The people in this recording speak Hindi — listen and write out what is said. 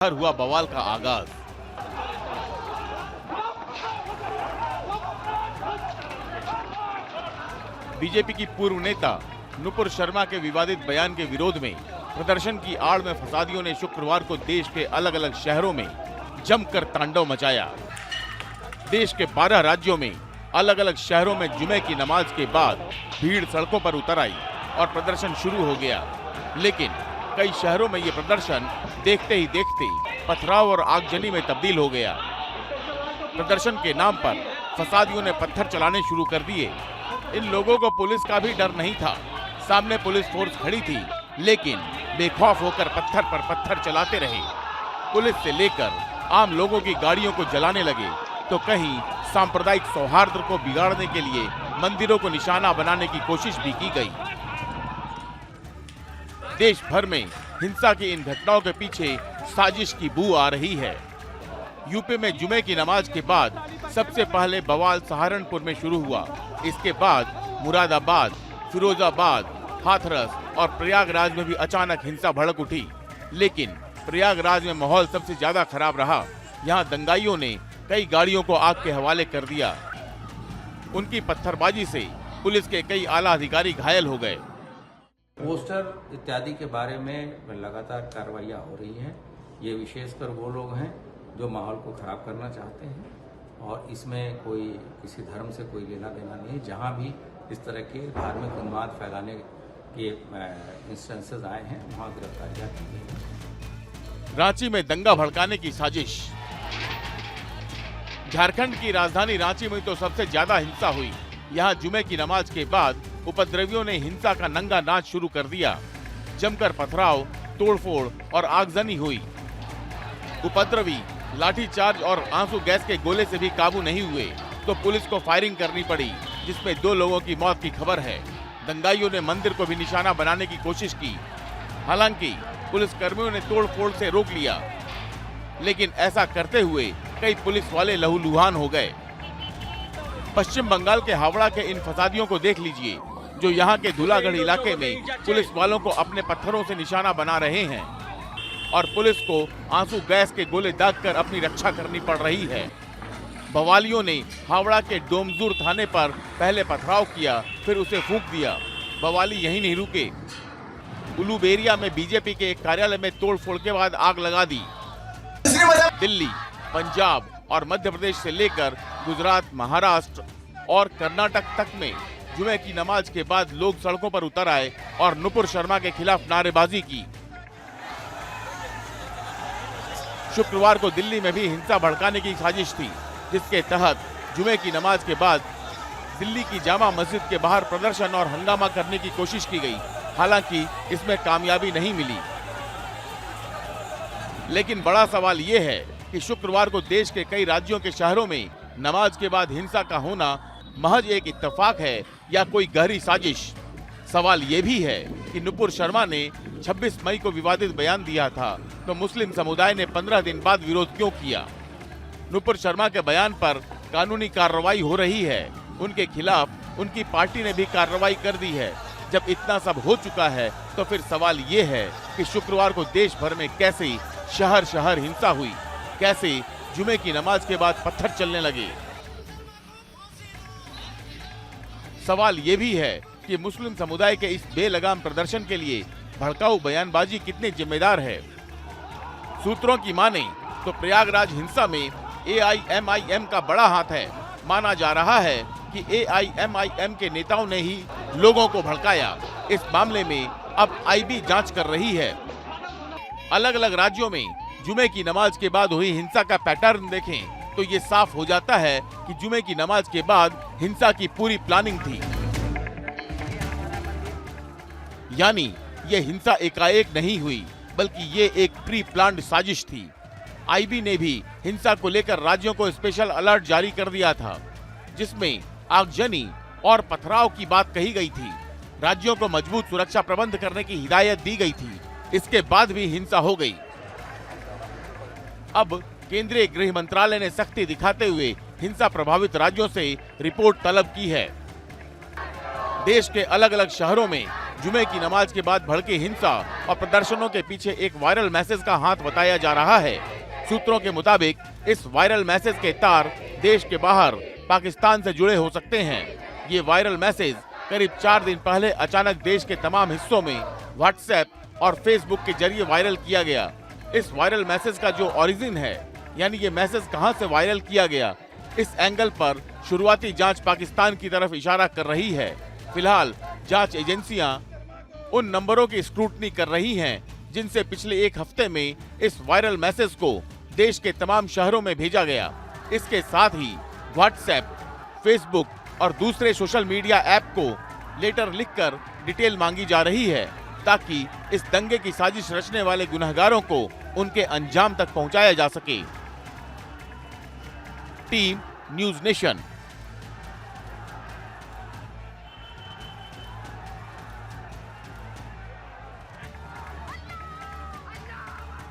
हुआ बवाल का आगाज। बीजेपी की पूर्व नेता नुपुर शर्मा के विवादित बयान के विरोध में प्रदर्शन की आड़ में फसादियों ने शुक्रवार को देश के अलग अलग शहरों में जमकर तांडव मचाया। देश के 12 राज्यों में अलग अलग शहरों में जुमे की नमाज के बाद भीड़ सड़कों पर उतर आई और प्रदर्शन शुरू हो गया। लेकिन कई शहरों में ये प्रदर्शन देखते ही देखते पथराव और आगजनी में तब्दील हो गया। प्रदर्शन के नाम पर फसादियों ने पत्थर चलाने शुरू कर दिए। इन लोगों को पुलिस का भी डर नहीं था। सामने पुलिस फोर्स खड़ी थी, लेकिन बेखौफ होकर पत्थर पर पत्थर चलाते रहे। पुलिस से लेकर आम लोगों की गाड़ियों को जलाने लगे, तो कहीं सांप्रदायिक सौहार्द को बिगाड़ने के लिए मंदिरों को निशाना बनाने की कोशिश भी की गई। देश भर में हिंसा की इन घटनाओं के पीछे साजिश की बू आ रही है। यूपी में जुमे की नमाज के बाद सबसे पहले बवाल सहारनपुर में शुरू हुआ। इसके बाद मुरादाबाद, फिरोजाबाद, हाथरस और प्रयागराज में भी अचानक हिंसा भड़क उठी। लेकिन प्रयागराज में माहौल सबसे ज्यादा खराब रहा। यहाँ दंगाइयों ने कई गाड़ियों को आग के हवाले कर दिया। उनकी पत्थरबाजी से पुलिस के कई आला अधिकारी घायल हो गए। पोस्टर इत्यादि के बारे में लगातार कार्रवाइयाँ हो रही हैं। ये विशेषकर वो लोग हैं जो माहौल को खराब करना चाहते हैं, और इसमें कोई किसी धर्म से कोई लेना देना नहीं। जहाँ भी इस तरह के धार्मिक उन्माद फैलाने के इंस्टेंसेस आए हैं, वहाँ गिरफ्तारियाँ की गई। रांची में दंगा भड़काने की साजिश। झारखंड की राजधानी रांची में तो सबसे ज्यादा हिंसा हुई। यहाँ जुमे की नमाज के बाद उपद्रवियों ने हिंसा का नंगा नाच शुरू कर दिया। जमकर पथराव, तोड़फोड़ और आगजनी हुई। उपद्रवी लाठीचार्ज और आंसू गैस के गोले से भी काबू नहीं हुए, तो पुलिस को फायरिंग करनी पड़ी, जिसमें 2 लोगों की मौत की खबर है। दंगाइयों ने मंदिर को भी निशाना बनाने की कोशिश की। हालांकि पुलिस कर्मियों ने तोड़फोड़ से रोक लिया, लेकिन ऐसा करते हुए कई पुलिस वाले लहूलुहान हो गए। पश्चिम बंगाल के हावड़ा के इन फसादियों को देख लीजिए, जो यहाँ के धुलागढ़ इलाके में पुलिस वालों को अपने पत्थरों से निशाना बना रहे हैं और पुलिस को आंसू गैस के गोले दागकर अपनी रक्षा करनी पड़ रही है। बवालियों ने हावड़ा के डोमजूर थाने पर पहले पथराव किया, फिर उसे फूंक दिया। बवाली यहीं नहीं रुके। उलूबेरिया में बीजेपी के एक कार्यालय में तोड़फोड़ के बाद आग लगा दी। दिल्ली, पंजाब और मध्य प्रदेश से लेकर गुजरात, महाराष्ट्र और कर्नाटक तक में जुमे की नमाज के बाद लोग सड़कों पर उतर आए और नुपुर शर्मा के खिलाफ नारेबाजी की। शुक्रवार को दिल्ली में भी हिंसा भड़काने की साजिश थी, जिसके तहत जुमे की नमाज के बाद दिल्ली की जामा मस्जिद के बाहर प्रदर्शन और हंगामा करने की कोशिश की गई। हालांकि इसमें कामयाबी नहीं मिली। लेकिन बड़ा सवाल ये है कि शुक्रवार को देश के कई राज्यों के शहरों में नमाज के बाद हिंसा का होना महज एक इत्तेफाक है या कोई गहरी साजिश। सवाल ये भी है कि नुपुर शर्मा ने 26 मई को विवादित बयान दिया था, तो मुस्लिम समुदाय ने 15 दिन बाद विरोध क्यों किया? नुपुर शर्मा के बयान पर कानूनी कार्रवाई हो रही है। उनके खिलाफ उनकी पार्टी ने भी कार्रवाई कर दी है। जब इतना सब हो चुका है, तो फिर सवाल ये है कि शुक्रवार को देश भर में कैसे शहर शहर हिंसा हुई, कैसे जुमे की नमाज के बाद पत्थर चलने लगे। सवाल ये भी है कि मुस्लिम समुदाय के इस बेलगाम प्रदर्शन के लिए भड़काऊ बयानबाजी कितनी जिम्मेदार है। सूत्रों की माने तो प्रयागराज हिंसा में AIMIM का बड़ा हाथ है। माना जा रहा है कि AIMIM के नेताओं ने ही लोगों को भड़काया। इस मामले में अब IB जांच कर रही है। अलग अलग राज्यों में जुमे की नमाज के बाद हुई हिंसा का पैटर्न देखें तो ये साफ हो जाता है कि जुमे की नमाज के बाद हिंसा की पूरी प्लानिंग थी। यानी ये हिंसा एकाएक नहीं हुई, बल्कि ये एक प्री प्लान्ड साजिश थी। IB ने भी हिंसा को लेकर राज्यों को स्पेशल अलर्ट जारी कर दिया था, जिसमें आगजनी और पथराव की बात कही गई थी। राज्यों को मजबूत सुरक्षा प्रबंध करने की हिदायत दी गई थी। इसके बाद भी हिंसा हो गई। अब केंद्रीय गृह मंत्रालय ने सख्ती दिखाते हुए हिंसा प्रभावित राज्यों से रिपोर्ट तलब की है। देश के अलग अलग शहरों में जुमे की नमाज के बाद भड़के हिंसा और प्रदर्शनों के पीछे एक वायरल मैसेज का हाथ बताया जा रहा है। सूत्रों के मुताबिक इस वायरल मैसेज के तार देश के बाहर पाकिस्तान से जुड़े हो सकते हैं। ये वायरल मैसेज करीब 4 दिन पहले अचानक देश के तमाम हिस्सों में व्हाट्सएप और फेसबुक के जरिए वायरल किया गया। इस वायरल मैसेज का जो ओरिजिन है, यानी ये मैसेज कहां से वायरल किया गया, इस एंगल पर शुरुआती जांच पाकिस्तान की तरफ इशारा कर रही है। फिलहाल जांच एजेंसियां उन नंबरों की स्क्रूटनी कर रही हैं जिनसे पिछले 1 हफ्ते में इस वायरल मैसेज को देश के तमाम शहरों में भेजा गया। इसके साथ ही व्हाट्सएप, फेसबुक और दूसरे सोशल मीडिया ऐप को लेटर लिखकर डिटेल मांगी जा रही है ताकि इस दंगे की साजिश रचने वाले गुनहगारों को उनके अंजाम तक पहुंचाया जा सके। Team news nation.